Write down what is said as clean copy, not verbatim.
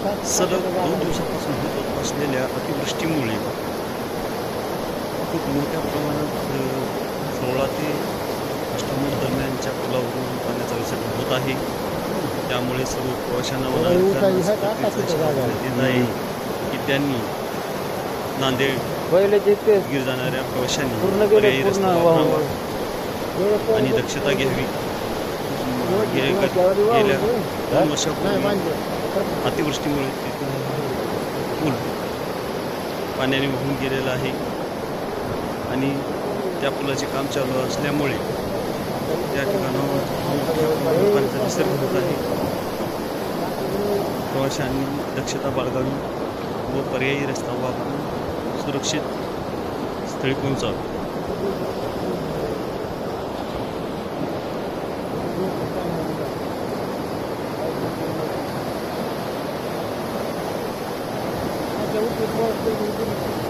सलग 2 दिवसापासून होत असलेल्या अतिवृष्टीमुळे खूप मोठ्या प्रमाणात 16 ते अष्टमुड दरम्यानच्या पुलावरून पाण्याचा विसर्ग होत आहे. त्यामुळे सर्व प्रवाशांना देत आहे की त्यांनी नांदेड गिर जाणाऱ्या प्रवाशांनी पर्यायी रस्ता वापरावा आणि दक्षता घ्यावी. गेल्या 2 वर्षापूर्वी अतिवृष्टीमुळे पूल पाण्याने वाहून गेलेला आहे आणि त्या पुलाचे काम चालू असल्यामुळे त्या ठिकाणावर पाण्याचा विसर्ग होत आहे. प्रवाशांनी दक्षता बाळगावी व पर्यायी रस्ता वापरून सुरक्षित स्थळी पोहोचावे. Thank you.